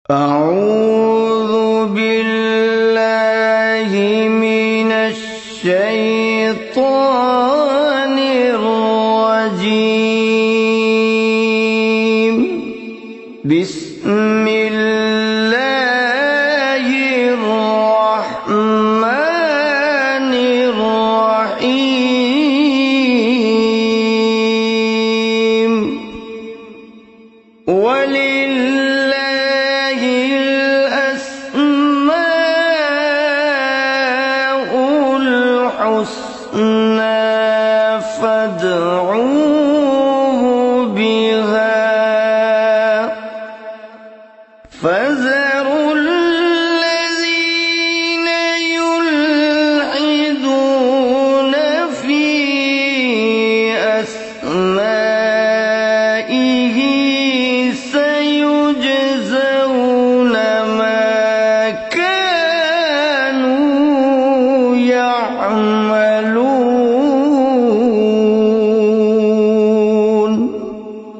أعوذ بالله من الشيطان الرجيم. بسم الله الرحمن الرحيم. ولله الأسماء الحسنى فادعوه بها. فذروا الذين يلحدون في أسمائه سيجزون ما كانوا يعملون.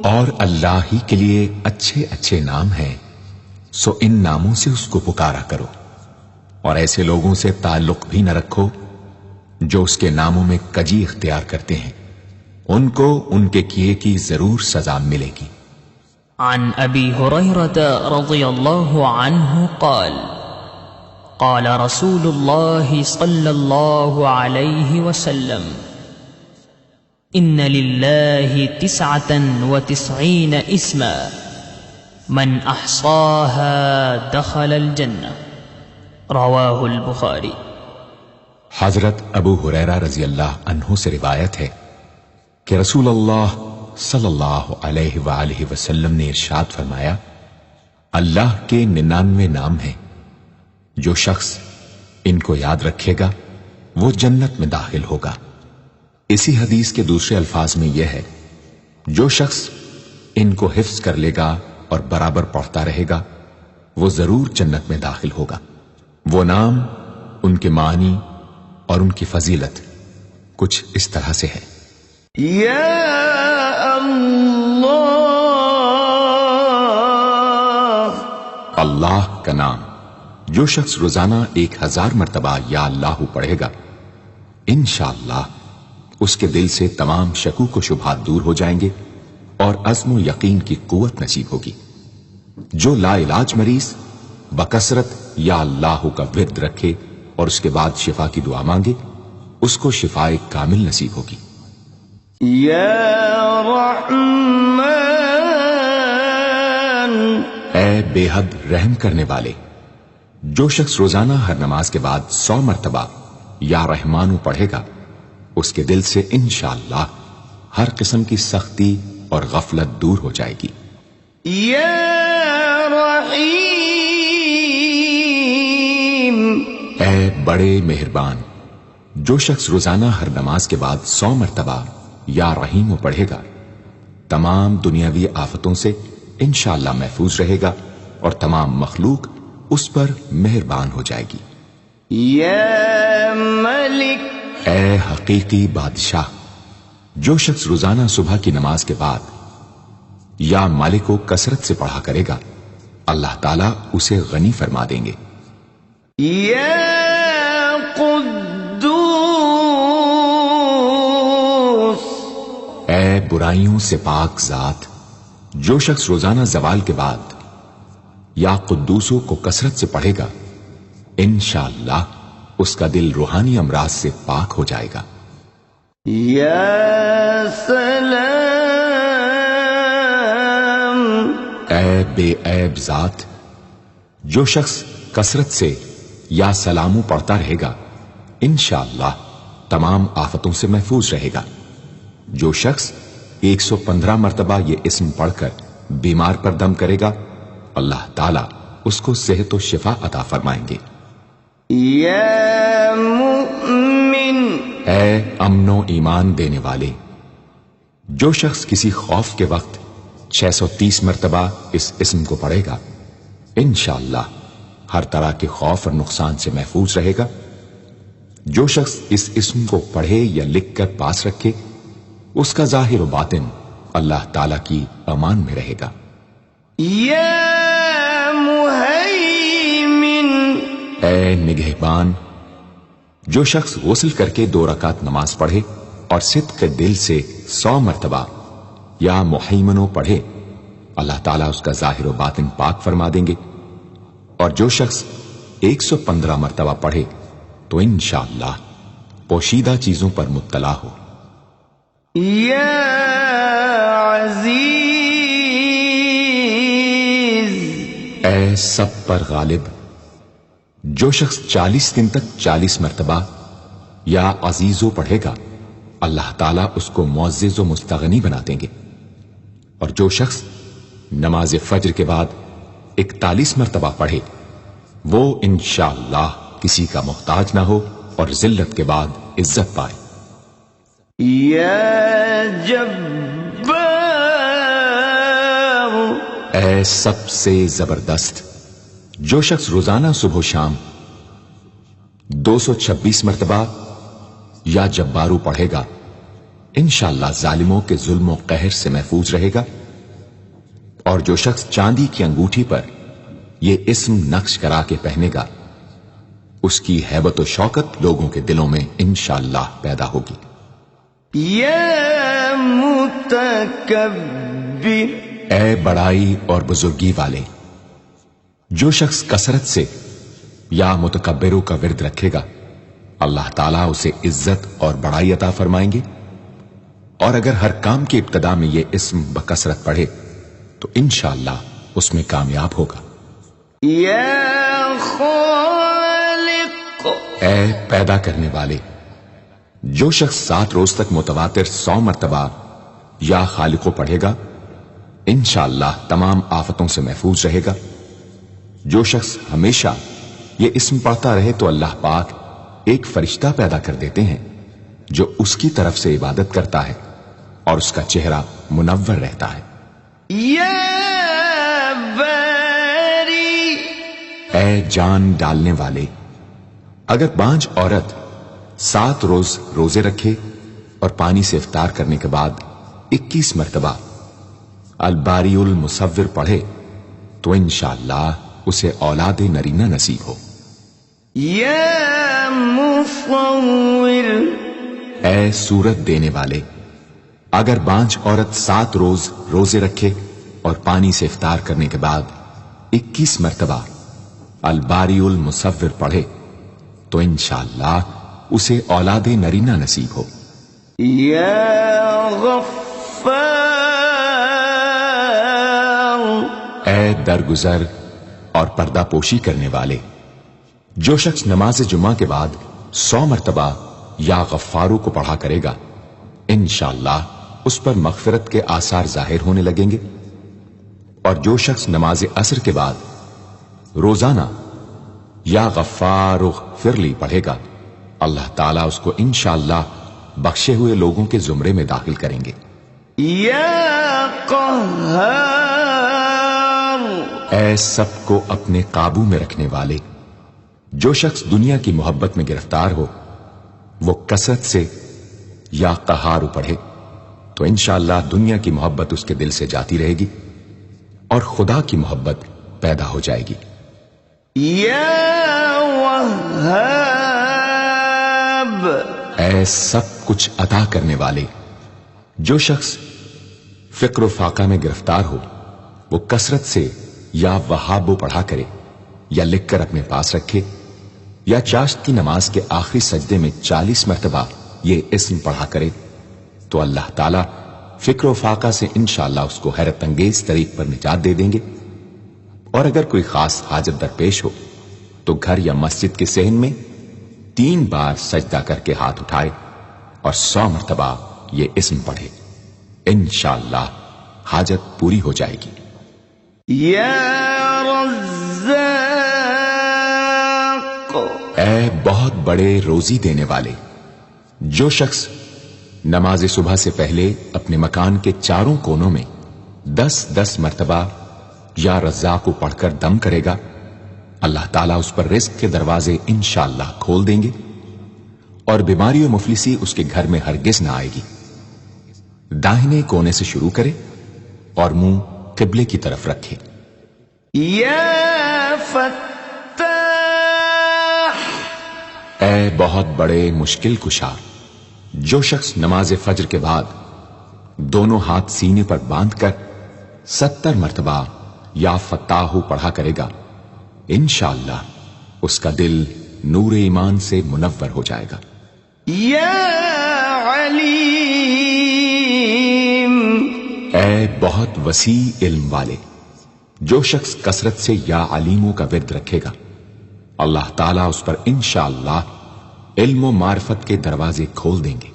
اور اللہ ہی کے لیے اچھے اچھے نام ہیں، سو ان ناموں سے اس کو پکارا کرو، اور ایسے لوگوں سے تعلق بھی نہ رکھو جو اس کے ناموں میں کجی اختیار کرتے ہیں، ان کو ان کے کیے کی ضرور سزا ملے گی. عن ابی ہریرہ رضی اللہ عنہ قال قال رسول اللہ صلی اللہ علیہ وسلم ان للہ 99 اسما من احصاها دخل الجنہ. رواہ البخاری. حضرت ابو ہریرہ رضی اللہ عنہ سے روایت ہے کہ رسول اللہ صلی اللہ علیہ وآلہ وسلم نے ارشاد فرمایا، اللہ کے 99 نام ہیں، جو شخص ان کو یاد رکھے گا وہ جنت میں داخل ہوگا. اسی حدیث کے دوسرے الفاظ میں یہ ہے، جو شخص ان کو حفظ کر لے گا اور برابر پڑھتا رہے گا وہ ضرور جنت میں داخل ہوگا. وہ نام، ان کے معنی اور ان کی فضیلت کچھ اس طرح سے ہے. یا اللہ، اللہ کا نام جو شخص روزانہ 1000 مرتبہ یا اللہ پڑھے گا، انشاءاللہ اس کے دل سے تمام شکوک و شبہات دور ہو جائیں گے اور عزم و یقین کی قوت نصیب ہوگی. جو لا علاج مریض بکثرت یا اللہ کا ورد رکھے اور اس کے بعد شفا کی دعا مانگے، اس کو شفائے کامل نصیب ہوگی. یا رحمان، اے بے حد رحم کرنے والے، جو شخص روزانہ ہر نماز کے بعد 100 مرتبہ یا رحمانو پڑھے گا، اس کے دل سے انشاءاللہ ہر قسم کی سختی اور غفلت دور ہو جائے گی. یا رحیم، اے بڑے مہربان، جو شخص روزانہ ہر نماز کے بعد 100 مرتبہ یا رحیم پڑھے گا، تمام دنیاوی آفتوں سے انشاءاللہ محفوظ رہے گا اور تمام مخلوق اس پر مہربان ہو جائے گی. یا ملک، اے حقیقی بادشاہ، جو شخص روزانہ صبح کی نماز کے بعد یا مالک کو کثرت سے پڑھا کرے گا، اللہ تعالیٰ اسے غنی فرما دیں گے. یا قدوس، اے برائیوں سے پاک ذات، جو شخص روزانہ زوال کے بعد یا قدوسوں کو کثرت سے پڑھے گا، انشاءاللہ اس کا دل روحانی امراض سے پاک ہو جائے گا. یا سلام، اے بے عیب ذات، جو شخص کثرت سے یا سلاموں پڑھتا رہے گا، انشاءاللہ تمام آفتوں سے محفوظ رہے گا. جو شخص 115 مرتبہ یہ اسم پڑھ کر بیمار پر دم کرے گا، اللہ تعالیٰ اس کو صحت و شفا عطا فرمائیں گے. یا مؤمن، اے امن و ایمان دینے والے، جو شخص کسی خوف کے وقت 630 مرتبہ اس اسم کو پڑھے گا، انشاءاللہ ہر طرح کے خوف اور نقصان سے محفوظ رہے گا. جو شخص اس اسم کو پڑھے یا لکھ کر پاس رکھے، اس کا ظاہر و باطن اللہ تعالیٰ کی امان میں رہے گا. یا اے نگہبان، جو شخص غسل کر کے 2 رکعت نماز پڑھے اور صدق دل سے 100 مرتبہ یا محیمنو پڑھے، اللہ تعالیٰ اس کا ظاہر و باطن پاک فرما دیں گے. اور جو شخص 115 مرتبہ پڑھے تو انشاءاللہ پوشیدہ چیزوں پر مطلع ہو. یا عزیز، اے سب پر غالب. جو شخص 40 دن تک 40 مرتبہ یا عزیزو پڑھے گا، اللہ تعالیٰ اس کو معزز و مستغنی بنا دیں گے. اور جو شخص نماز فجر کے بعد 41 مرتبہ پڑھے، وہ انشاءاللہ کسی کا محتاج نہ ہو اور ذلت کے بعد عزت پائے. یا جبار، اے سب سے زبردست. جو شخص روزانہ صبح و شام 226 مرتبہ یا جبارو پڑھے گا، انشاءاللہ ظالموں کے ظلم و قہر سے محفوظ رہے گا. اور جو شخص چاندی کی انگوٹھی پر یہ اسم نقش کرا کے پہنے گا، اس کی ہیبت و شوکت لوگوں کے دلوں میں انشاءاللہ پیدا ہوگی. یا متکبر، اے بڑائی اور بزرگی والے. جو شخص کثرت سے یا متکبروں کا ورد رکھے گا، اللہ تعالیٰ اسے عزت اور بڑائی عطا فرمائیں گے. اور اگر ہر کام کی ابتدا میں یہ اسم بکثرت پڑھے تو انشاءاللہ اس میں کامیاب ہوگا. یا خالق، اے پیدا کرنے والے. جو شخص 7 روز تک متواتر 100 مرتبہ یا خالقو پڑھے گا، انشاءاللہ تمام آفتوں سے محفوظ رہے گا. جو شخص ہمیشہ یہ اسم پڑھتا رہے تو اللہ پاک ایک فرشتہ پیدا کر دیتے ہیں جو اس کی طرف سے عبادت کرتا ہے اور اس کا چہرہ منور رہتا ہے. یا باری، اے جان ڈالنے والے. اگر بانجھ عورت 7 روز روزے رکھے اور پانی سے افطار کرنے کے بعد 21 مرتبہ الباری المصور پڑھے تو انشاءاللہ اسے اولاد نرینہ نصیب ہو. یا مصور، اے صورت دینے والے. اگر بانجھ عورت 7 روز روزے رکھے اور پانی سے افطار کرنے کے بعد 21 مرتبہ الباری المصور پڑھے تو انشاءاللہ اسے اولاد نرینہ نصیب ہو. یا غفار، اے درگزر اور پردہ پوشی کرنے والے. جو شخص نماز جمعہ کے بعد 100 مرتبہ یا غفارو کو پڑھا کرے گا، انشاءاللہ اس پر مغفرت کے آثار ظاہر ہونے لگیں گے. اور جو شخص نماز عصر کے بعد روزانہ یا غفار اغفر لی پڑھے گا، اللہ تعالیٰ اس کو انشاءاللہ بخشے ہوئے لوگوں کے زمرے میں داخل کریں گے. یا قہار، اے سب کو اپنے قابو میں رکھنے والے. جو شخص دنیا کی محبت میں گرفتار ہو، وہ کثرت سے یا قہار پڑھے تو انشاءاللہ دنیا کی محبت اس کے دل سے جاتی رہے گی اور خدا کی محبت پیدا ہو جائے گی. یا وہاب، اے سب کچھ عطا کرنے والے. جو شخص فکر و فاقہ میں گرفتار ہو، وہ کثرت سے یا وہابو پڑھا کرے یا لکھ کر اپنے پاس رکھے یا چاشت کی نماز کے آخری سجدے میں 40 مرتبہ یہ اسم پڑھا کرے تو اللہ تعالیٰ فکر و فاقہ سے انشاءاللہ اس کو حیرت انگیز طریق پر نجات دے دیں گے. اور اگر کوئی خاص حاجت درپیش ہو تو گھر یا مسجد کے صحن میں 3 بار سجدہ کر کے ہاتھ اٹھائے اور 100 مرتبہ یہ اسم پڑھے، انشاءاللہ حاجت پوری ہو جائے گی. یا رزاق، اے بہت بڑے روزی دینے والے. جو شخص نماز صبح سے پہلے اپنے مکان کے چاروں کونوں میں 10 مرتبہ یا رزاق کو پڑھ کر دم کرے گا، اللہ تعالیٰ اس پر رزق کے دروازے انشاءاللہ کھول دیں گے اور بیماری و مفلسی اس کے گھر میں ہرگز نہ آئے گی. داہنے کونے سے شروع کرے اور منہ قبلے کی طرف رکھے. یا فتاح، اے بہت بڑے مشکل کشا، جو شخص نماز فجر کے بعد دونوں ہاتھ سینے پر باندھ کر 70 مرتبہ یا فتاح پڑھا کرے گا، انشاءاللہ اس کا دل نور ایمان سے منور ہو جائے گا۔ یا علیم، اے بہت وسیع علم والے، جو شخص کثرت سے یا علیموں کا ورد رکھے گا، اللہ تعالیٰ اس پر انشاءاللہ علم و معرفت کے دروازے کھول دیں گے۔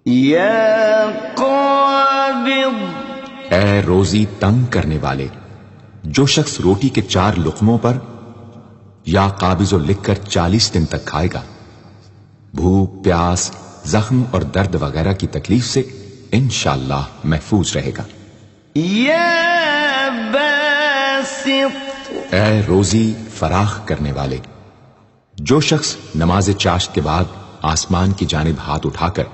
یا قابض، اے روزی تنگ کرنے والے، جو شخص روٹی کے 4 لقموں پر یا قابض و لکھ کر 40 دن تک کھائے گا، بھوک، پیاس، زخم اور درد وغیرہ کی تکلیف سے انشاءاللہ محفوظ رہے گا۔ یا باسط، اے روزی فراخ کرنے والے، جو شخص نماز چاشت کے بعد آسمان کی جانب ہاتھ اٹھا کر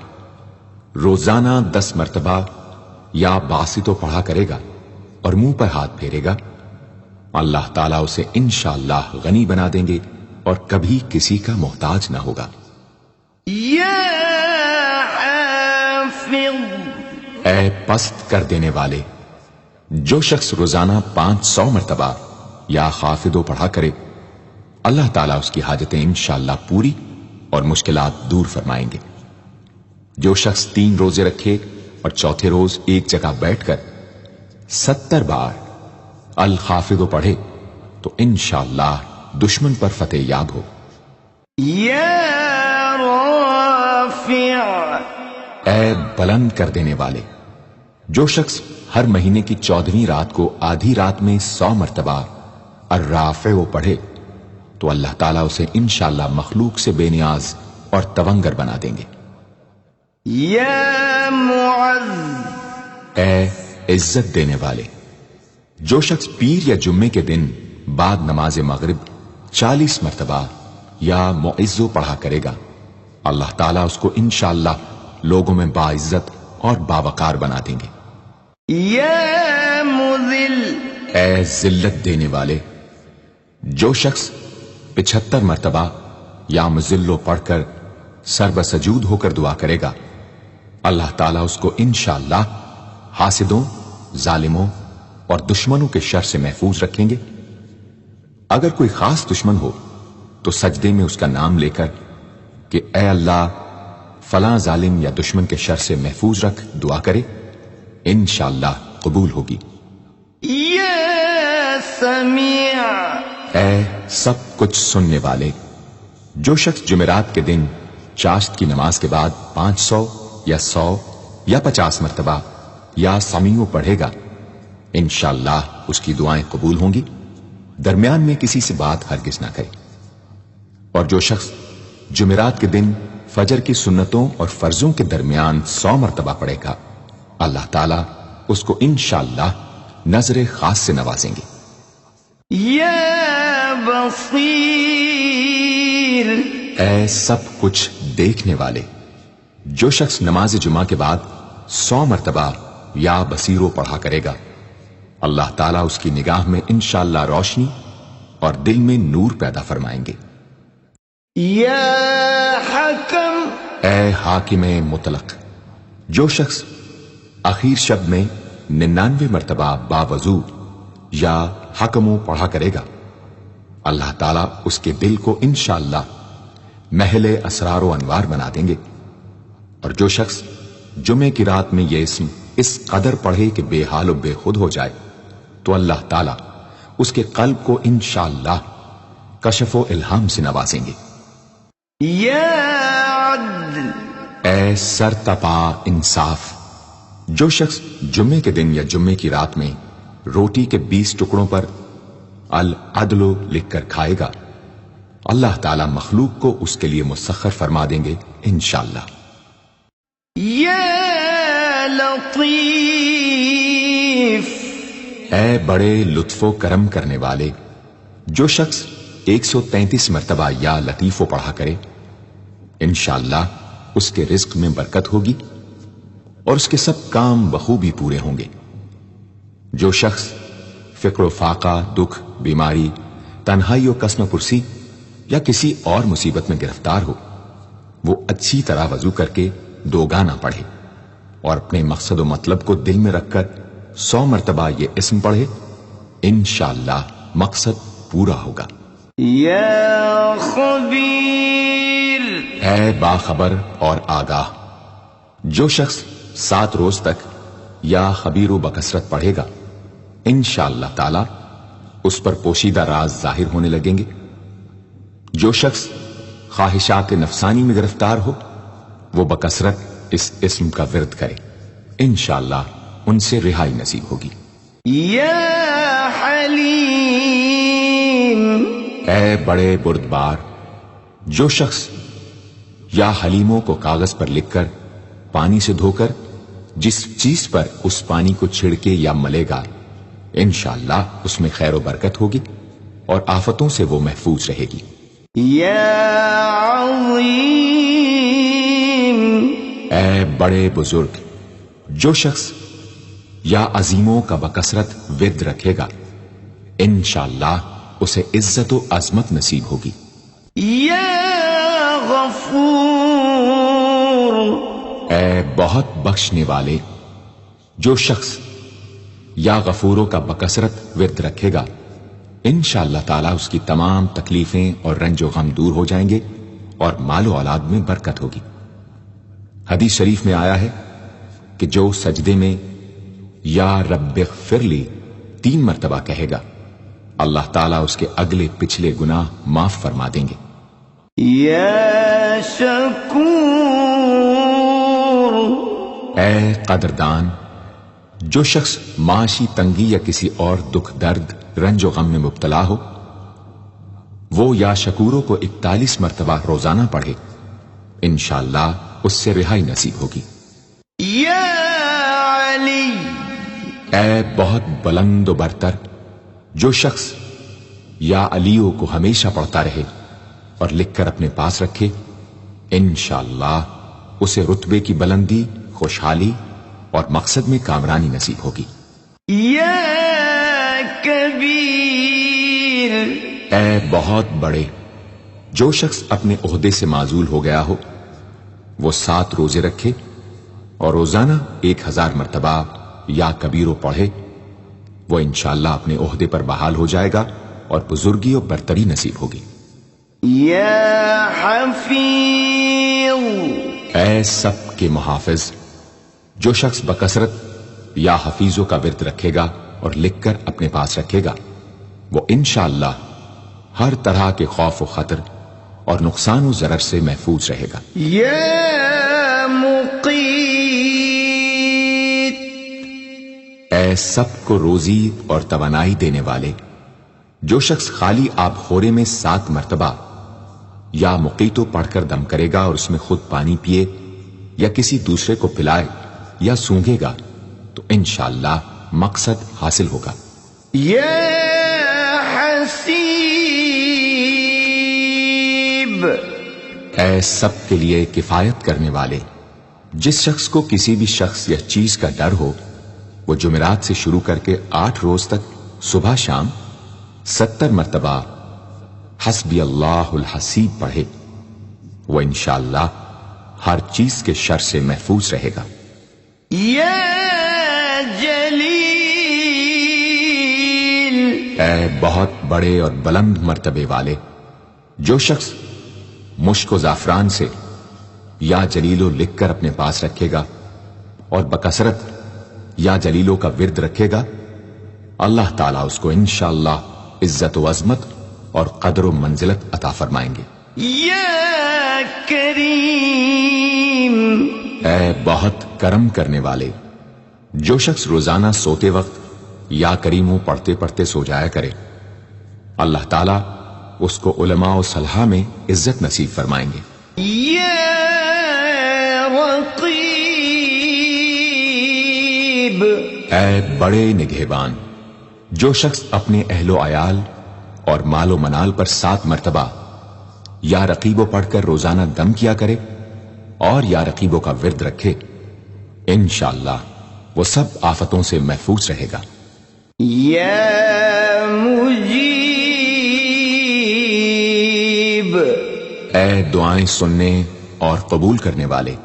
روزانہ 10 مرتبہ یا باسطو پڑھا کرے گا اور منہ پر ہاتھ پھیرے گا، اللہ تعالیٰ اسے انشاءاللہ غنی بنا دیں گے اور کبھی کسی کا محتاج نہ ہوگا۔ یا حافظ، اے پست کر دینے والے، جو شخص روزانہ 500 مرتبہ یا خافضو پڑھا کرے، اللہ تعالیٰ اس کی حاجتیں انشاءاللہ پوری اور مشکلات دور فرمائیں گے۔ جو شخص 3 روزے رکھے اور چوتھے روز ایک جگہ بیٹھ کر 70 بار الخافضو پڑھے تو انشاءاللہ دشمن پر فتح یاب ہو۔ یا رافع، اے بلند کر دینے والے، جو شخص ہر مہینے کی 14ویں رات کو آدھی رات میں 100 مرتبہ الرافع پڑھے تو اللہ تعالیٰ اسے انشاءاللہ مخلوق سے بے نیاز اور تونگر بنا دیں گے۔ یا معز، اے عزت دینے والے، جو شخص پیر یا جمعے کے دن بعد نماز مغرب 40 مرتبہ یا معزو پڑھا کرے گا، اللہ تعالیٰ اس کو انشاءاللہ لوگوں میں باعزت اور باوقار بنا دیں گے۔ یا مذل، اے ذلت دینے والے، جو شخص 75 مرتبہ یا مذلو پڑھ کر سر بسجود ہو کر دعا کرے گا، اللہ تعالیٰ اس کو انشاءاللہ حاسدوں، ظالموں اور دشمنوں کے شر سے محفوظ رکھیں گے۔ اگر کوئی خاص دشمن ہو تو سجدے میں اس کا نام لے کر کہ اے اللہ فلاں ظالم یا دشمن کے شر سے محفوظ رکھ دعا کرے، انشاءاللہ قبول ہوگی۔ یا سمیع، اے سب کچھ سننے والے، جو شخص جمعرات کے دن چاشت کی نماز کے بعد 500 یا 100 یا 50 مرتبہ یا سمیع پڑھے گا، انشاءاللہ اس کی دعائیں قبول ہوں گی، درمیان میں کسی سے بات ہرگز نہ کرے۔ اور جو شخص جمعرات کے دن فجر کی سنتوں اور فرضوں کے درمیان 100 مرتبہ پڑھے گا، اللہ تعالیٰ اس کو انشاءاللہ نظر خاص سے نوازیں گے۔ یا بصیر، اے سب کچھ دیکھنے والے، جو شخص نماز جمعہ کے بعد 100 مرتبہ یا بصیرو پڑھا کرے گا، اللہ تعالیٰ اس کی نگاہ میں انشاءاللہ روشنی اور دل میں نور پیدا فرمائیں گے۔ یا حکم، اے حاکم مطلق، جو شخص آخر شب میں 99 مرتبہ باوضو یا حکمو پڑھا کرے گا، اللہ تعالیٰ اس کے دل کو انشاءاللہ محل اسرار و انوار بنا دیں گے۔ اور جو شخص جمعے کی رات میں یہ اسم اس قدر پڑھے کہ بے حال و بے خود ہو جائے تو اللہ تعالیٰ اس کے قلب کو انشاءاللہ کشف و الہام سے نوازیں گے۔ یا عدل، اے سر تپا انصاف، جو شخص جمعے کے دن یا جمعے کی رات میں روٹی کے 20 ٹکڑوں پر العدل لکھ کر کھائے گا، اللہ تعالیٰ مخلوق کو اس کے لیے مسخر فرما دیں گے انشاءاللہ۔ یا لطیف، اے بڑے لطف و کرم کرنے والے، جو شخص 133 مرتبہ یا لطیفو پڑھا کرے، انشاءاللہ اس کے رزق میں برکت ہوگی اور اس کے سب کام بخوبی پورے ہوں گے۔ جو شخص فقر و فاقہ، دکھ، بیماری، تنہائی و کسم پرسی یا کسی اور مصیبت میں گرفتار ہو، وہ اچھی طرح وضو کر کے 2 گانا پڑھے اور اپنے مقصد و مطلب کو دل میں رکھ کر 100 مرتبہ یہ اسم پڑھے، انشاءاللہ مقصد پورا ہوگا۔ یا خبیر، اے باخبر اور آگاہ، جو شخص 7 روز تک یا خبیر و بکثرت پڑھے گا، انشاءاللہ تعالی اس پر پوشیدہ راز ظاہر ہونے لگیں گے۔ جو شخص خواہشات نفسانی میں گرفتار ہو، وہ بکثرت اس اسم کا ورد کرے، انشاءاللہ ان سے رہائی نصیب ہوگی۔ یا حلیم، اے بڑے بردبار، جو شخص یا حلیموں کو کاغذ پر لکھ کر پانی سے دھو کر جس چیز پر اس پانی کو چھڑکے یا ملے گا، انشاءاللہ اس میں خیر و برکت ہوگی اور آفتوں سے وہ محفوظ رہے گی۔ یا عظیم، اے بڑے بزرگ، جو شخص یا عظیموں کا بکثرت ورد رکھے گا، انشاءاللہ اسے عزت و عظمت نصیب ہوگی۔ یا غفور، اے بہت بخشنے والے، جو شخص یا غفوروں کا بکثرت ورد رکھے گا، انشاءاللہ تعالیٰ اس کی تمام تکلیفیں اور رنج و غم دور ہو جائیں گے اور مال و اولاد میں برکت ہوگی۔ حدیث شریف میں آیا ہے کہ جو سجدے میں یا رب اغفر لی 3 مرتبہ کہے گا، اللہ تعالیٰ اس کے اگلے پچھلے گناہ معاف فرما دیں گے۔ یا شکور، اے قدردان، جو شخص معاشی تنگی یا کسی اور دکھ درد رنج و غم میں مبتلا ہو، وہ یا شکوروں کو 41 مرتبہ روزانہ پڑھے، انشاءاللہ اس سے رہائی نصیب ہوگی۔ یا علی، اے بہت بلند و برتر، جو شخص یا علیوں کو ہمیشہ پڑھتا رہے اور لکھ کر اپنے پاس رکھے، انشاءاللہ اسے رتبے کی بلندی، خوشحالی اور مقصد میں کامرانی نصیب ہوگی۔ یا کبیر، اے بہت بڑے، جو شخص اپنے عہدے سے معزول ہو گیا ہو، وہ 7 روزے رکھے اور روزانہ 1000 مرتبہ یا کبیرو پڑھے، وہ انشاءاللہ اپنے عہدے پر بحال ہو جائے گا اور بزرگی اور برتری نصیب ہوگی۔ یا حفیظ، اے سب کے محافظ، جو شخص بکثرت یا حفیظوں کا ورد رکھے گا اور لکھ کر اپنے پاس رکھے گا، وہ انشاءاللہ ہر طرح کے خوف و خطر اور نقصان و ضرر سے محفوظ رہے گا۔ یا مقیت، اے سب کو روزی اور توانائی دینے والے، جو شخص خالی آب خورے میں 7 مرتبہ یا مقیتو پڑھ کر دم کرے گا اور اس میں خود پانی پیے یا کسی دوسرے کو پلائے یا سونگے گا، تو انشاءاللہ مقصد حاصل ہوگا۔ یا حسیب، اے سب کے لیے کفایت کرنے والے، جس شخص کو کسی بھی شخص یا چیز کا ڈر ہو، وہ جمعرات سے شروع کر کے 8 روز تک صبح شام 70 مرتبہ حسبی اللہ الحسیب پڑھے، وہ انشاءاللہ ہر چیز کے شر سے محفوظ رہے گا۔ یا جلیل، اے بہت بڑے اور بلند مرتبے والے، جو شخص مشک و زعفران سے یا جلیلو لکھ کر اپنے پاس رکھے گا اور بکثرت یا جلیلوں کا ورد رکھے گا، اللہ تعالیٰ اس کو انشاءاللہ عزت و عظمت اور قدر و منزلت عطا فرمائیں گے۔ یا کریم، اے بہت کرم کرنے والے، جو شخص روزانہ سوتے وقت یا کریموں پڑھتے پڑھتے سو جایا کرے، اللہ تعالیٰ اس کو علماء و صلحاء میں عزت نصیب فرمائیں گے۔ یا رقیب، اے بڑے نگہبان، جو شخص اپنے اہل و عیال اور مال و منال پر 7 مرتبہ یا رقیبوں پڑھ کر روزانہ دم کیا کرے اور یا رقیبوں کا ورد رکھے، انشاءاللہ وہ سب آفتوں سے محفوظ رہے گا۔ یا مجیب، دعائیں سننے اور قبول کرنے والے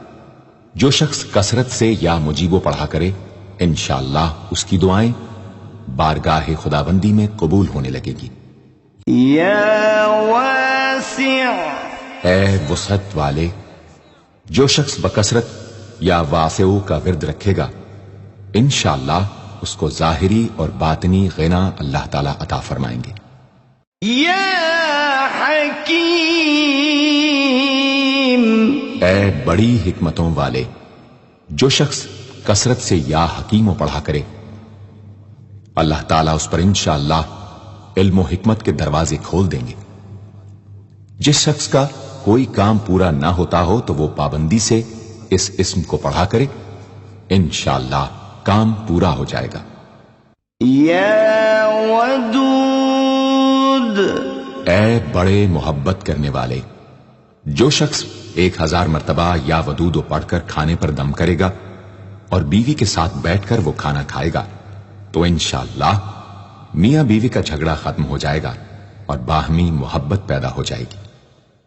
جو شخص کثرت سے یا مجیبو پڑھا کرے انشاءاللہ اس کی دعائیں بارگاہ خداوندی میں قبول ہونے لگے گی۔ یا واسع اے وسعت والے جو شخص بکثرت یا واسعو کا ورد رکھے گا انشاءاللہ اس کو ظاہری اور باطنی غنا اللہ تعالی عطا فرمائیں گے۔ یا حکیم اے بڑی حکمتوں والے جو شخص کثرت سے یا حکیموں پڑھا کرے اللہ تعالیٰ اس پر انشاءاللہ علم و حکمت کے دروازے کھول دیں گے۔ جس شخص کا کوئی کام پورا نہ ہوتا ہو تو وہ پابندی سے اس اسم کو پڑھا کرے انشاءاللہ کام پورا ہو جائے گا۔ یا ودود اے بڑے محبت کرنے والے جو شخص 1000 مرتبہ یا ودود پڑھ کر کھانے پر دم کرے گا اور بیوی کے ساتھ بیٹھ کر وہ کھانا کھائے گا تو انشاءاللہ میاں بیوی کا جھگڑا ختم ہو جائے گا اور باہمی محبت پیدا ہو جائے گی۔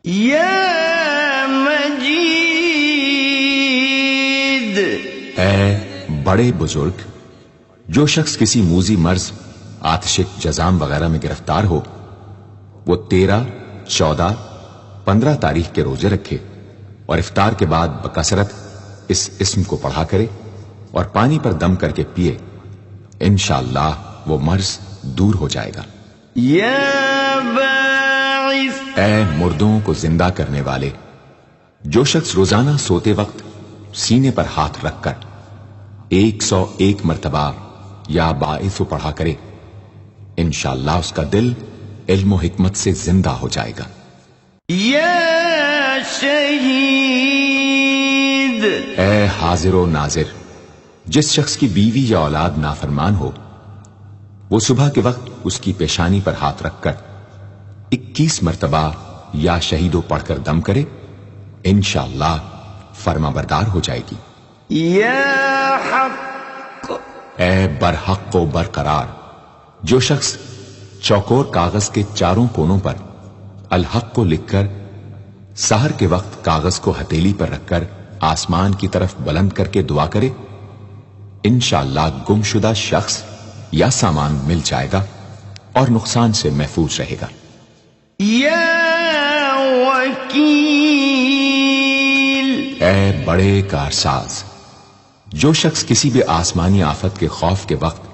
یا مجید اے بڑے بزرگ جو شخص کسی موذی مرض آتش جزام وغیرہ میں گرفتار ہو وہ 13، 14، 15 تاریخ کے روزے رکھے اور افطار کے بعد بکثرت اس اسم کو پڑھا کرے اور پانی پر دم کر کے پیے انشاءاللہ وہ مرض دور ہو جائے گا۔ یا باعث اے مردوں کو زندہ کرنے والے جو شخص روزانہ سوتے وقت سینے پر ہاتھ رکھ کر 101 مرتبہ یا باعث پڑھا کرے انشاءاللہ اس کا دل علم و حکمت سے زندہ ہو جائے گا۔ یا شہید اے حاضر و ناظر جس شخص کی بیوی یا اولاد نافرمان ہو وہ صبح کے وقت اس کی پیشانی پر ہاتھ رکھ کر 21 مرتبہ یا شہیدو پڑھ کر دم کرے انشاءاللہ فرما بردار ہو جائے گی۔ یا حق اے برحق و برقرار جو شخص چوکور کاغذ کے چاروں کونوں پر الحق کو لکھ کر سحر کے وقت کاغذ کو ہتھیلی پر رکھ کر آسمان کی طرف بلند کر کے دعا کرے انشاءاللہ گمشدہ شخص یا سامان مل جائے گا اور نقصان سے محفوظ رہے گا۔ یا وکیل اے بڑے کارساز جو شخص کسی بھی آسمانی آفت کے خوف کے وقت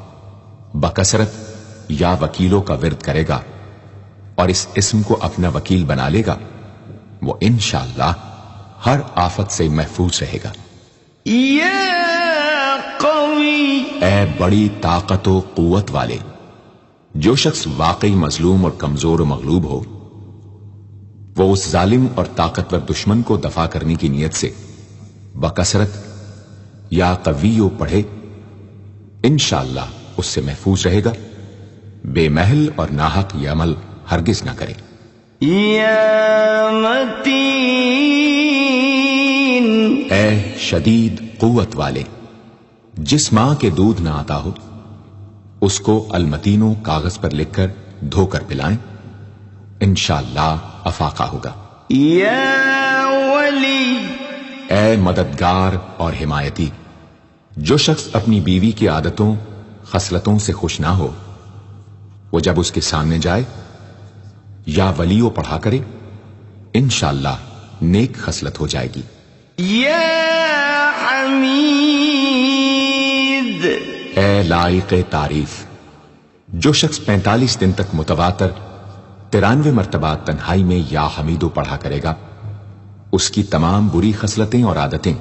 بکثرت یا وکیلوں کا ورد کرے گا اور اس اسم کو اپنا وکیل بنا لے گا وہ انشاءاللہ ہر آفت سے محفوظ رہے گا۔ یا قوی اے بڑی طاقت و قوت والے جو شخص واقعی مظلوم اور کمزور و مغلوب ہو وہ اس ظالم اور طاقتور دشمن کو دفاع کرنے کی نیت سے بکثرت یا قویو پڑھے انشاءاللہ اس سے محفوظ رہے گا، بے محل اور ناحق یہ عمل ہرگز نہ کرے۔ یا متین اے شدید قوت والے جس ماں کے دودھ نہ آتا ہو اس کو المتینو کاغذ پر لکھ کر دھو کر پلائیں انشاءاللہ افاقہ ہوگا۔ یا ولی اے مددگار اور حمایتی جو شخص اپنی بیوی کی عادتوں خصلتوں سے خوش نہ ہو وہ جب اس کے سامنے جائے یا ولیو پڑھا کرے انشاءاللہ نیک خصلت ہو جائے گی۔ یا حمید اے لائق تعریف جو شخص 45 دن تک متواتر 93 مرتبہ تنہائی میں یا حمیدو پڑھا کرے گا اس کی تمام بری خصلتیں اور عادتیں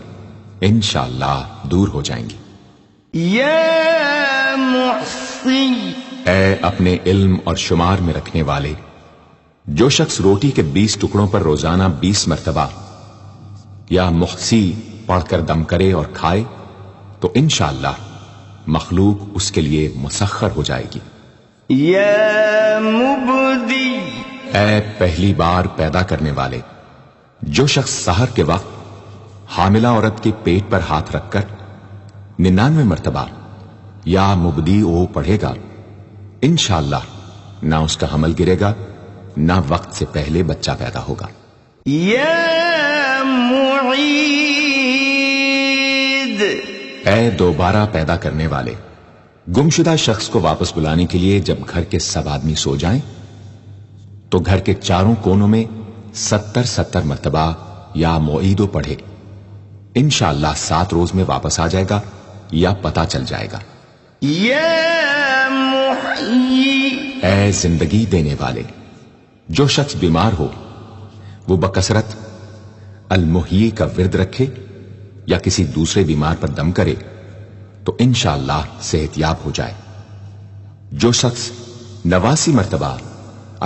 انشاءاللہ دور ہو جائیں گی۔ یا محصی اے اپنے علم اور شمار میں رکھنے والے جو شخص روٹی کے 20 ٹکڑوں پر روزانہ 20 مرتبہ یا محصی پڑھ کر دم کرے اور کھائے تو انشاءاللہ مخلوق اس کے لیے مسخر ہو جائے گی۔ یا مبدی اے پہلی بار پیدا کرنے والے جو شخص سحر کے وقت حاملہ عورت کے پیٹ پر ہاتھ رکھ کر 99 مرتبہ یا مبدی او پڑھے گا انشاءاللہ نہ اس کا حمل گرے گا نہ وقت سے پہلے بچہ پیدا ہوگا۔ يا معيد اے دوبارہ پیدا کرنے والے. گمشدہ شخص کو واپس بلانے کے لیے جب گھر کے سب آدمی سو جائیں تو گھر کے چاروں کونوں میں 70 مرتبہ یا معیدو پڑھے. انشاءاللہ 7 روز میں واپس آ جائے گا یا پتہ چل جائے گا. يا محيي اے زندگی دینے والے. جو شخص بیمار ہو وہ بکثرت المحیی کا ورد رکھے یا کسی دوسرے بیمار پر دم کرے تو انشاءاللہ صحت یاب ہو جائے. جو شخص 89 مرتبہ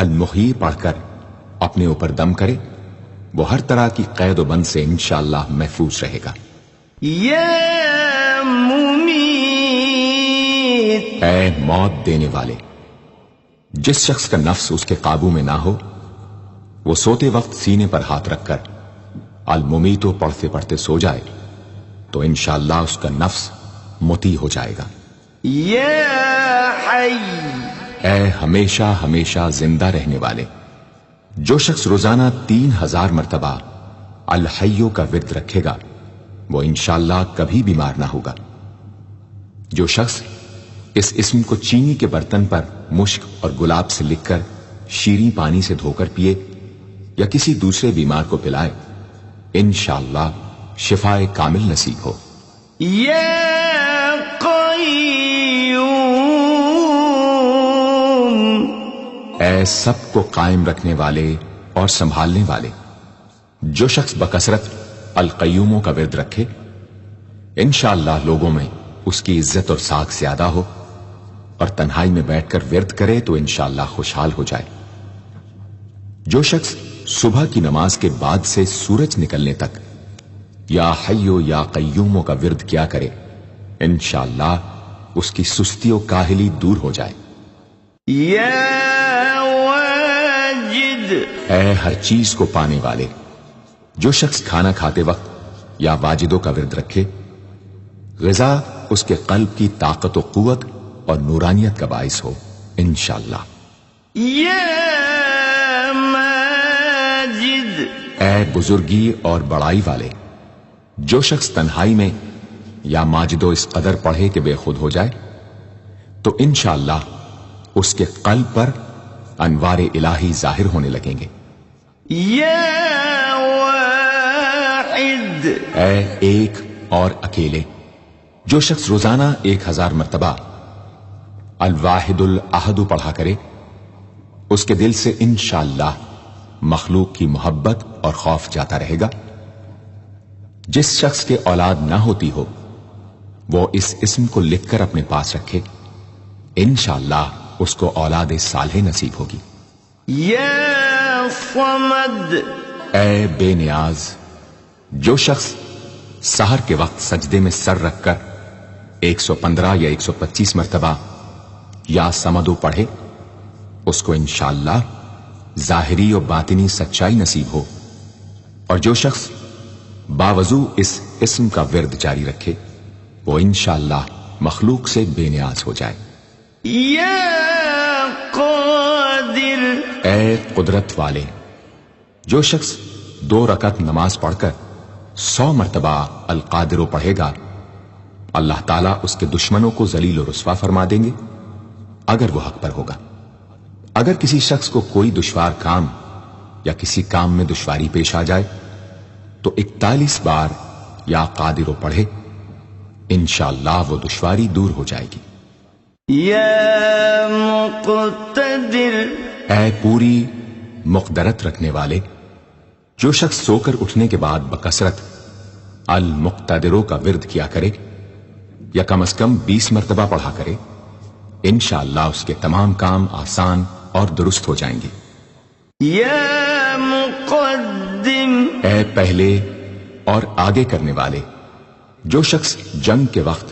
المحیی پڑھ کر اپنے اوپر دم کرے وہ ہر طرح کی قید و بند سے انشاءاللہ محفوظ رہے گا. يا مميت اے موت دینے والے. جس شخص کا نفس اس کے قابو میں نہ ہو وہ سوتے وقت سینے پر ہاتھ رکھ کر الممیتو پڑھتے پڑھتے سو جائے تو انشاءاللہ اس کا نفس مطیع ہو جائے گا. يا حي اے ہمیشہ ہمیشہ زندہ رہنے والے. جو شخص روزانہ 3000 مرتبہ الحیو کا ورد رکھے گا وہ انشاءاللہ کبھی بیمار نہ ہوگا. جو شخص اس اسم کو چینی کے برتن پر مشک اور گلاب سے لکھ کر شیریں پانی سے دھو کر پیے یا کسی دوسرے بیمار کو پلائے انشاءاللہ شفائے کامل نصیب ہو. يا قيوم اے سب کو قائم رکھنے والے اور سنبھالنے والے. جو شخص بکثرت القیوموں کا ورد رکھے انشاءاللہ لوگوں میں اس کی عزت اور ساکھ زیادہ ہو اور تنہائی میں بیٹھ کر ورد کرے تو انشاءاللہ خوشحال ہو جائے. جو شخص صبح کی نماز کے بعد سے سورج نکلنے تک یا حیو یا قیوموں کا ورد کیا کرے انشاءاللہ اس کی سستی و کاہلی دور ہو جائے. يا واجد اے ہر چیز کو پانے والے. جو شخص کھانا کھاتے وقت یا واجدوں کا ورد رکھے غذا اس کے قلب کی طاقت و قوت اور نورانیت کا باعث ہو انشاءاللہ. يا ماجد اے بزرگی اور بڑائی والے. جو شخص تنہائی میں یا ماجدو اس قدر پڑھے کہ بے خود ہو جائے تو انشاءاللہ اس کے قلب پر انوار الہی ظاہر ہونے لگیں گے. يا واحد اے ایک اور اکیلے. جو شخص روزانہ 1000 مرتبہ الواحد الاحد پڑھا کرے اس کے دل سے انشاءاللہ مخلوق کی محبت اور خوف جاتا رہے گا. جس شخص کے اولاد نہ ہوتی ہو وہ اس اسم کو لکھ کر اپنے پاس رکھے انشاءاللہ اس کو اولاد صالح نصیب ہوگی. يا صمد اے بے نیاز. جو شخص سحر کے وقت سجدے میں سر رکھ کر 115 یا 125 مرتبہ یا سمدو پڑھے اس کو انشاءاللہ ظاہری و باطنی سچائی نصیب ہو. اور جو شخص باوضو اس اسم کا ورد جاری رکھے وہ انشاءاللہ مخلوق سے بے نیاز ہو جائے. يا قادر اے قدرت والے. جو شخص 2 رکعت نماز پڑھ کر 100 مرتبہ القادر پڑھے گا اللہ تعالیٰ اس کے دشمنوں کو ذلیل و رسوا فرما دیں گے اگر وہ حق پر ہوگا. اگر کسی شخص کو کوئی دشوار کام یا کسی کام میں دشواری پیش آ جائے تو 41 بار یا قادر پڑھے انشاءاللہ وہ دشواری دور ہو جائے گی. يا مقتدر اے پوری مقدرت رکھنے والے. جو شخص سو کر اٹھنے کے بعد بکثرت المقتدروں کا ورد کیا کرے یا کم از کم 20 مرتبہ پڑھا کرے انشاءاللہ اس کے تمام کام آسان اور درست ہو جائیں گے. يا مقدم اے پہلے اور آگے کرنے والے. جو شخص جنگ کے وقت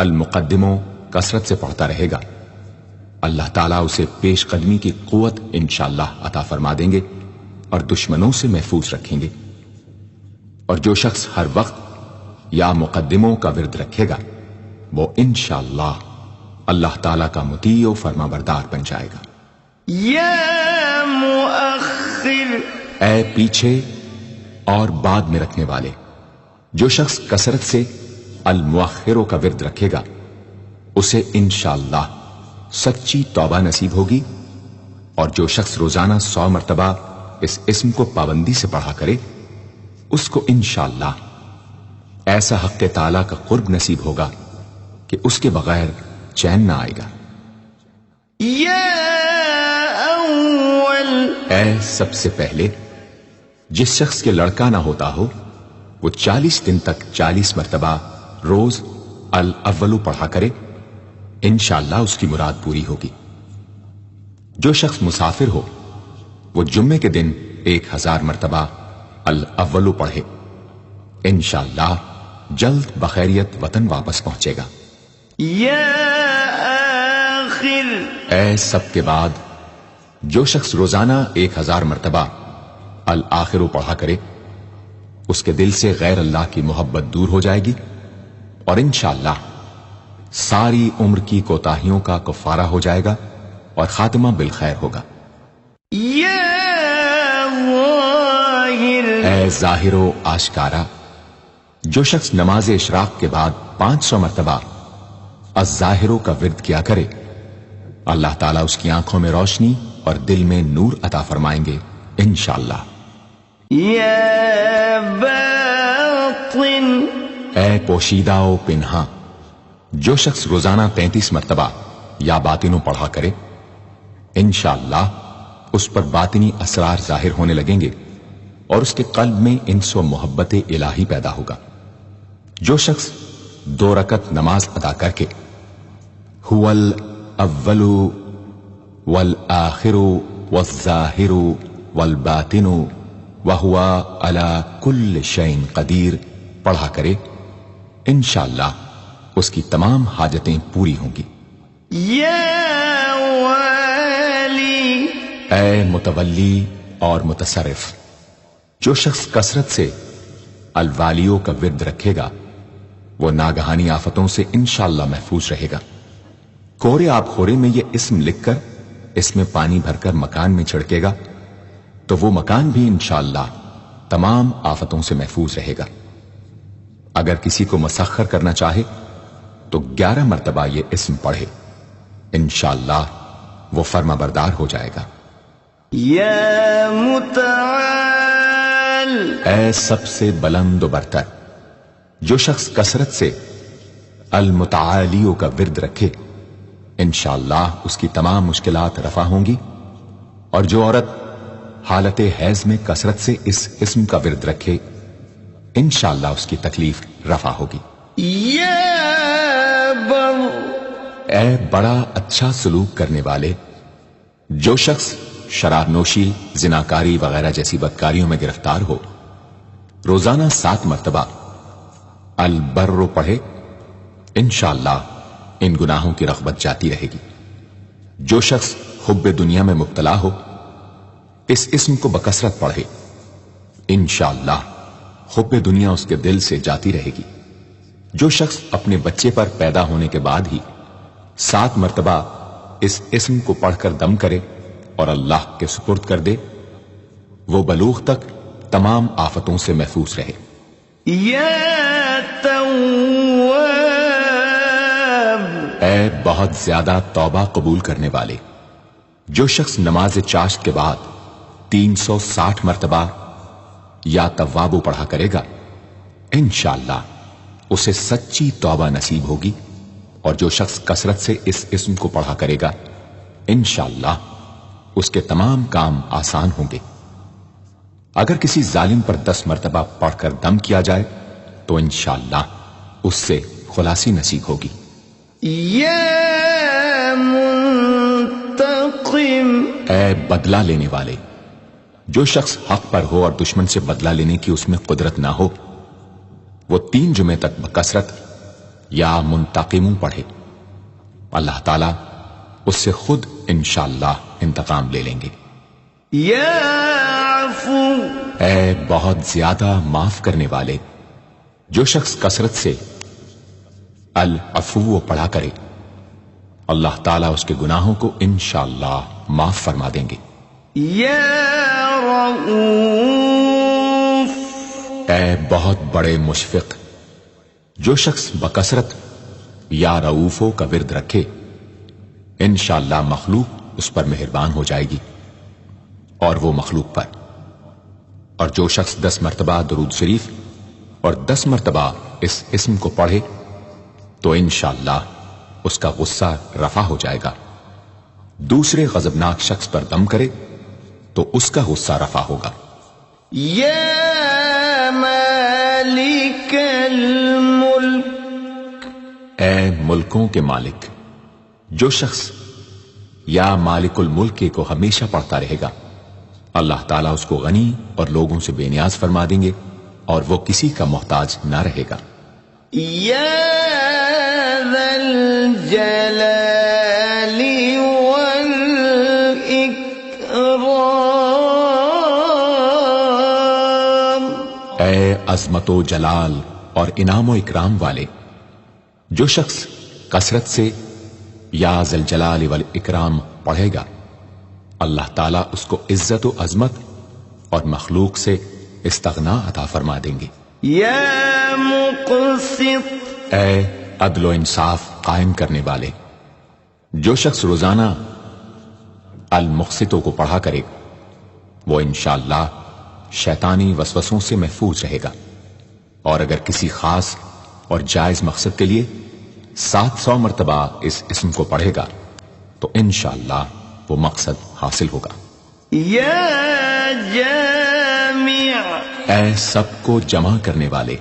المقدموں کثرت سے پڑھتا رہے گا اللہ تعالیٰ اسے پیش قدمی کی قوت انشاءاللہ عطا فرما دیں گے اور دشمنوں سے محفوظ رکھیں گے. اور جو شخص ہر وقت یا مقدموں کا ورد رکھے گا وہ انشاءاللہ اللہ تعالیٰ کا مطیع و فرما بردار بن جائے گا. يا مؤخر اے پیچھے اور بعد میں رکھنے والے، جو شخص کثرت سے المؤخروں کا ورد رکھے گا اسے انشاءاللہ سچی توبہ نصیب ہوگی، اور جو شخص روزانہ 100 مرتبہ اس اسم کو پابندی سے پڑھا کرے اس کو انشاءاللہ ایسا حق تعالی کا قرب نصیب ہوگا کہ اس کے بغیر چین نہ آئے گا۔ یا اول اے سب سے پہلے جس شخص کے لڑکا نہ ہوتا ہو وہ 40 دن تک 40 مرتبہ روز الاولو پڑھا کرے، انشاءاللہ اس کی مراد پوری ہوگی۔ جو شخص مسافر ہو وہ جمعے کے دن 1000 مرتبہ الاولو پڑھے، انشاءاللہ جلد بخیریت وطن واپس پہنچے گا۔ یا آخر اے سب کے بعد جو شخص روزانہ 1000 مرتبہ الآخرو پڑھا کرے اس کے دل سے غیر اللہ کی محبت دور ہو جائے گی، اور انشاءاللہ ساری عمر کی کوتاہیوں کا کفارہ ہو جائے گا اور خاتمہ بالخیر ہوگا۔ یا ظاہر اے ظاہر و آشکارا جو شخص نماز اشراق کے بعد 500 مرتبہ الظاہرو کا ورد کیا کرے اللہ تعالیٰ اس کی آنکھوں میں روشنی اور دل میں نور عطا فرمائیں گے انشاءاللہ۔ یا باطن اے پوشیدہ و پنہاں جو شخص روزانہ 33 مرتبہ یا باطنوں پڑھا کرے انشاءاللہ اس پر باطنی اسرار ظاہر ہونے لگیں گے اور اس کے قلب میں انس و محبت الہی پیدا ہوگا۔ جو شخص 2 رکعت نماز ادا کر کے هو الاول والآخر والظاہر والباطن وهو على كل شيء قدیر پڑھا کرے انشاءاللہ اس کی تمام حاجتیں پوری ہوں گی۔ یا والی اے متولی اور متصرف جو شخص کثرت سے الوالیوں کا ورد رکھے گا وہ ناگہانی آفتوں سے انشاءاللہ محفوظ رہے گا۔ کورے آب خورے میں یہ اسم لکھ کر اس میں پانی بھر کر مکان میں چھڑکے گا تو وہ مکان بھی انشاءاللہ تمام آفتوں سے محفوظ رہے گا۔ اگر کسی کو مسخر کرنا چاہے تو 11 مرتبہ یہ اسم پڑھے انشاءاللہ وہ فرما بردار ہو جائے گا۔ یا متعال اے سب سے بلند و برتر جو شخص کثرت سے المتعالیوں کا ورد رکھے انشاءاللہ اس کی تمام مشکلات رفع ہوں گی، اور جو عورت حالت حیض میں کثرت سے اس اسم کا ورد رکھے انشاءاللہ اس کی تکلیف رفع ہوگی۔ یا بر اے بڑا اچھا سلوک کرنے والے جو شخص شراب نوشی، زناکاری وغیرہ جیسی بدکاریوں میں گرفتار ہو روزانہ 7 مرتبہ البر پڑھے انشاءاللہ ان گناہوں کی رغبت جاتی رہے گی۔ جو شخص حب دنیا میں مبتلا ہو اس اسم کو بکثرت پڑھے انشاءاللہ حب دنیا اس کے دل سے جاتی رہے گی۔ جو شخص اپنے بچے پر پیدا ہونے کے بعد ہی 7 مرتبہ اس اسم کو پڑھ کر دم کرے اور اللہ کے سپرد کر دے وہ بلوغ تک تمام آفتوں سے محفوظ رہے۔ یا تواب اے بہت زیادہ توبہ قبول کرنے والے جو شخص نماز چاشت کے بعد 360 مرتبہ یا توابو پڑھا کرے گا انشاءاللہ اسے سچی توبہ نصیب ہوگی، اور جو شخص کثرت سے اس اسم کو پڑھا کرے گا انشاءاللہ اس کے تمام کام آسان ہوں گے۔ اگر کسی ظالم پر 10 مرتبہ پڑھ کر دم کیا جائے تو انشاءاللہ اس سے خلاصی نصیب ہوگی۔ یا منتقم اے بدلہ لینے والے جو شخص حق پر ہو اور دشمن سے بدلہ لینے کی اس میں قدرت نہ ہو وہ 3 جمعے تک بکثرت یا منتقموں پڑھے، اللہ تعالیٰ اس سے خود انشاءاللہ انتقام لے لیں گے۔ یا عفو اے بہت زیادہ معاف کرنے والے جو شخص کثرت سے العفو پڑھا کرے اللہ تعالیٰ اس کے گناہوں کو انشاءاللہ معاف فرما دیں گے۔ یا رؤوف اے بہت بڑے مشفق، جو شخص بکثرت یا رؤوفوں کا ورد رکھے انشاءاللہ مخلوق اس پر مہربان ہو جائے گی اور وہ مخلوق پر، اور جو شخص 10 مرتبہ درود شریف اور 10 مرتبہ اس اسم کو پڑھے تو انشاءاللہ اس کا غصہ رفع ہو جائے گا، دوسرے غضبناک شخص پر دم کرے تو اس کا غصہ رفع ہوگا۔ یا مالک الملک اے ملکوں کے مالک، جو شخص یا مالک الملک کو ہمیشہ پڑھتا رہے گا اللہ تعالیٰ اس کو غنی اور لوگوں سے بے نیاز فرما دیں گے اور وہ کسی کا محتاج نہ رہے گا۔ یا ذا الجلال والاکرام اے عظمت و جلال اور انعام و اکرام والے، جو شخص کثرت سے یا ذا الجلال والاکرام پڑھے گا اللہ تعالیٰ اس کو عزت و عظمت اور مخلوق سے استغنا عطا فرما دیں گے۔ یا مقسط اے عدل و انصاف قائم کرنے والے، جو شخص روزانہ المقسطوں کو پڑھا کرے وہ انشاءاللہ شیطانی وسوسوں سے محفوظ رہے گا، اور اگر کسی خاص اور جائز مقصد کے لیے 700 مرتبہ اس اسم کو پڑھے گا تو انشاءاللہ وہ مقصد حاصل ہوگا۔ یا جامع اے سب کو جمع کرنے والے،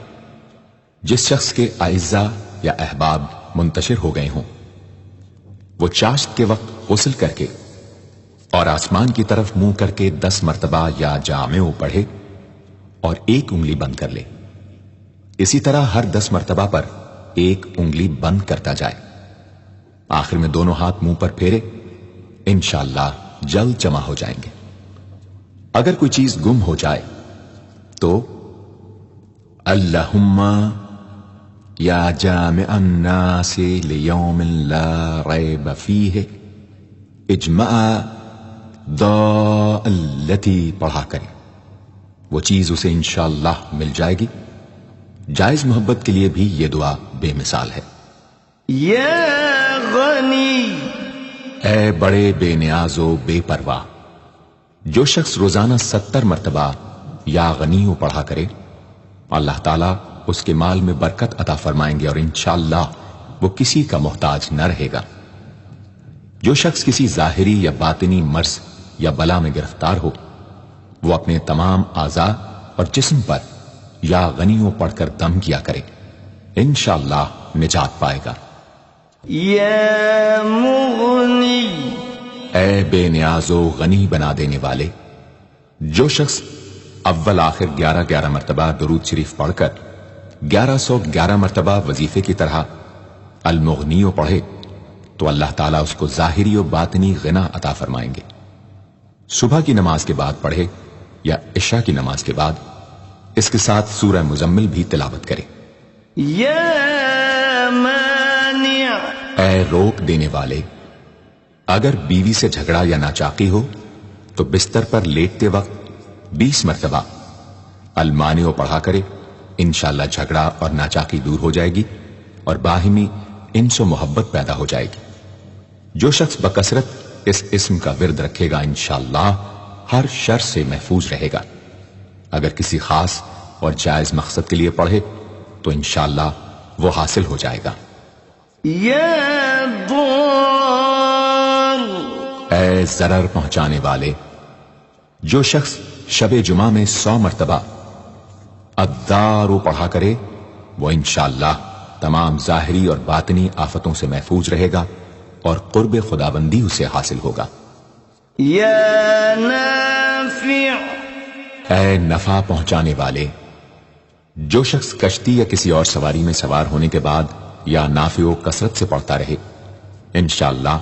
جس شخص کے اعزاء یا احباب منتشر ہو گئے ہوں وہ چاشت کے وقت غسل کر کے اور آسمان کی طرف منہ کر کے 10 مرتبہ یا جامع پڑھے اور 1 انگلی بند کر لے، اسی طرح ہر 10 مرتبہ پر 1 انگلی بند کرتا جائے، آخر میں دونوں ہاتھ منہ پر پھیرے، انشاءاللہ جلد جمع ہو جائیں گے۔ اگر کوئی چیز گم ہو جائے تو اللہم یا جامع الناس لیوم لا ریب فیہ اجمع التی پڑھا کرے، وہ چیز اسے انشاءاللہ مل جائے گی۔ جائز محبت کے لیے بھی یہ دعا بے مثال ہے۔ یا غنی اے بڑے بے نیاز و بے پرواہ، جو شخص روزانہ 70 مرتبہ یا غنی پڑھا کرے اللہ تعالیٰ اس کے مال میں برکت عطا فرمائیں گے اور انشاءاللہ وہ کسی کا محتاج نہ رہے گا۔ جو شخص کسی ظاہری یا باطنی مرض یا بلا میں گرفتار ہو وہ اپنے تمام اعضاء اور جسم پر یا غنیوں پڑھ کر دم کیا کرے، انشاءاللہ نجات پائے گا۔ یا مغنی اے بے نیاز و غنی بنا دینے والے، جو شخص اول آخر 11 مرتبہ درود شریف پڑھ کر 1111 مرتبہ وظیفے کی طرح المغنی پڑھے تو اللہ تعالیٰ اس کو ظاہری و باطنی غنا عطا فرمائیں گے۔ صبح کی نماز کے بعد پڑھے یا عشاء کی نماز کے بعد اس کے ساتھ سورہ مزمل بھی تلاوت کرے۔ یا مانع اے روک دینے والے، اگر بیوی سے جھگڑا یا ناچاقی ہو تو بستر پر لیٹتے وقت 20 مرتبہ المانع پڑھا کرے، انشاءاللہ جھگڑا اور ناچاقی دور ہو جائے گی اور باہمی انس و محبت پیدا ہو جائے گی۔ جو شخص بکثرت اس اسم کا ورد رکھے گا انشاءاللہ ہر شر سے محفوظ رہے گا، اگر کسی خاص اور جائز مقصد کے لیے پڑھے تو انشاءاللہ وہ حاصل ہو جائے گا۔ یا ضار اے ضرر پہنچانے والے، جو شخص شب جمعہ میں 100 مرتبہ الدار پڑھا کرے وہ انشاءاللہ تمام ظاہری اور باطنی آفتوں سے محفوظ رہے گا اور قرب خداوندی اسے حاصل ہوگا۔ یا نافع اے نفع پہنچانے والے، جو شخص کشتی یا کسی اور سواری میں سوار ہونے کے بعد یا نافع و کثرت سے پڑھتا رہے انشاءاللہ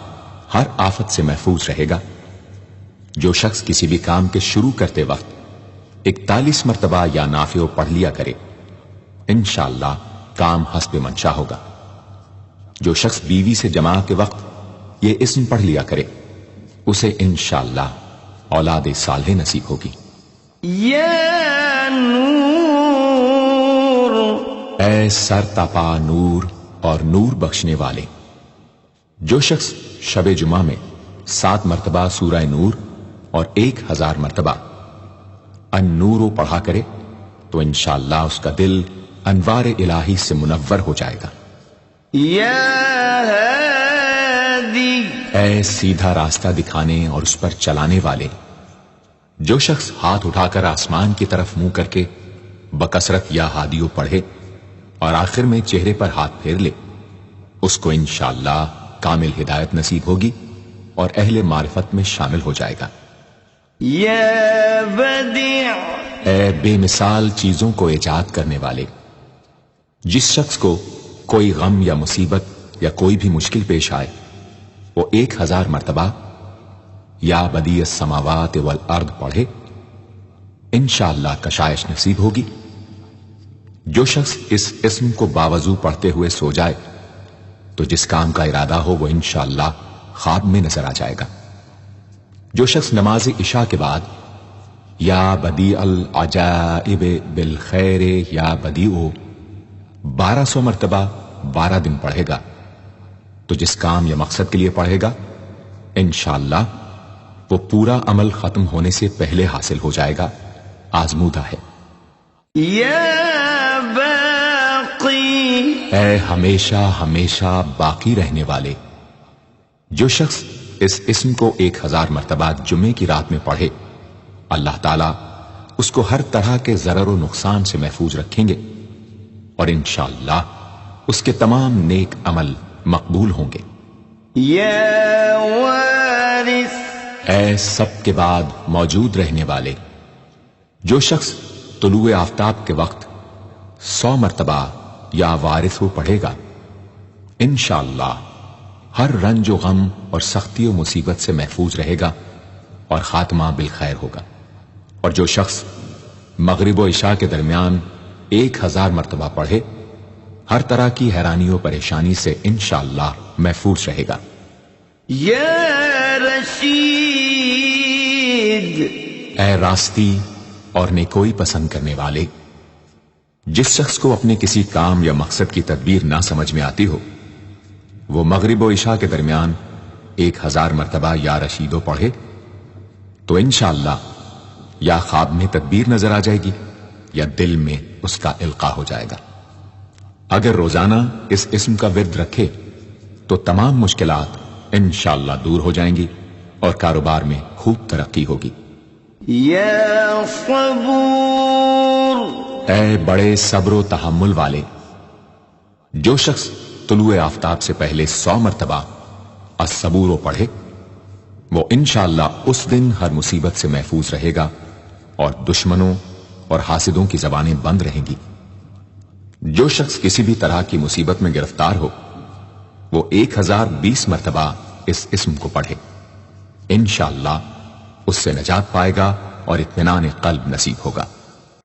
ہر آفت سے محفوظ رہے گا۔ جو شخص کسی بھی کام کے شروع کرتے وقت 41 مرتبہ یا نافع پڑھ لیا کرے انشاءاللہ کام حسب منشا ہوگا۔ جو شخص بیوی سے جماع کے وقت یہ اسم پڑھ لیا کرے اسے انشاءاللہ اولاد صالح نصیب ہوگی۔ یا نور، اے سر تپا نور اور نور بخشنے والے. جو شخص شب جمعہ میں 7 مرتبہ سورہ نور اور 1000 مرتبہ النور پڑھا کرے تو انشاءاللہ اس کا دل انوار الہی سے منور ہو جائے گا. یا ہادی، اے سیدھا راستہ دکھانے اور اس پر چلانے والے. جو شخص ہاتھ اٹھا کر آسمان کی طرف منہ کر کے بکثرت یا ہادیو پڑھے اور آخر میں چہرے پر ہاتھ پھیر لے، اس کو انشاءاللہ کامل ہدایت نصیب ہوگی اور اہل معرفت میں شامل ہو جائے گا. یا بدیع، اے بے مثال چیزوں کو ایجاد کرنے والے. جس شخص کو کوئی غم یا مصیبت یا کوئی بھی مشکل پیش آئے وہ 1000 مرتبہ یا بدیع السماوات والارض پڑھے، انشاءاللہ کشائش نصیب ہوگی. جو شخص اس اسم کو باوضو پڑھتے ہوئے سو جائے تو جس کام کا ارادہ ہو وہ انشاءاللہ خواب میں نظر آ جائے گا. جو شخص نماز عشاء کے بعد یا بدیع العجائب بالخیر یا بدیع 1200 مرتبہ 12 دن پڑھے گا تو جس کام یا مقصد کے لیے پڑھے گا انشاءاللہ وہ پورا عمل ختم ہونے سے پہلے حاصل ہو جائے گا. آزمودہ ہے. یا باقی، اے ہمیشہ ہمیشہ باقی رہنے والے. جو شخص اس اسم کو 1000 مرتبہ جمعے کی رات میں پڑھے اللہ تعالیٰ اس کو ہر طرح کے ضرر و نقصان سے محفوظ رکھیں گے اور انشاءاللہ اس کے تمام نیک عمل مقبول ہوں گے. یا وارث، اے سب کے بعد موجود رہنے والے. جو شخص طلوع آفتاب کے وقت 100 مرتبہ یا وارث ہو پڑھے گا انشاءاللہ ہر رنج و غم اور سختی و مصیبت سے محفوظ رہے گا اور خاتمہ بالخیر ہوگا. اور جو شخص مغرب و عشاء کے درمیان 1000 مرتبہ پڑھے ہر طرح کی حیرانی و پریشانی سے انشاءاللہ محفوظ رہے گا. یا رشید، اے راستی اور نیکوئی پسند کرنے والے. جس شخص کو اپنے کسی کام یا مقصد کی تدبیر نہ سمجھ میں آتی ہو وہ مغرب و عشاء کے درمیان 1000 مرتبہ یا رشیدو پڑھے تو انشاءاللہ یا خواب میں تدبیر نظر آ جائے گی یا دل میں اس کا القاء ہو جائے گا. اگر روزانہ اس اسم کا ورد رکھے تو تمام مشکلات انشاءاللہ دور ہو جائیں گی اور کاروبار میں خوب ترقی ہوگی. یا صبور، اے بڑے صبر و تحمل والے. جو شخص طلوع آفتاب سے پہلے 100 مرتبہ الصبور پڑھے وہ انشاءاللہ اس دن ہر مصیبت سے محفوظ رہے گا اور دشمنوں اور حاسدوں کی زبانیں بند رہیں گی. جو شخص کسی بھی طرح کی مصیبت میں گرفتار ہو وہ 1020 مرتبہ اس اسم کو پڑھے انشاءاللہ اس سے نجات پائے گا اور اطمینان قلب نصیب ہوگا.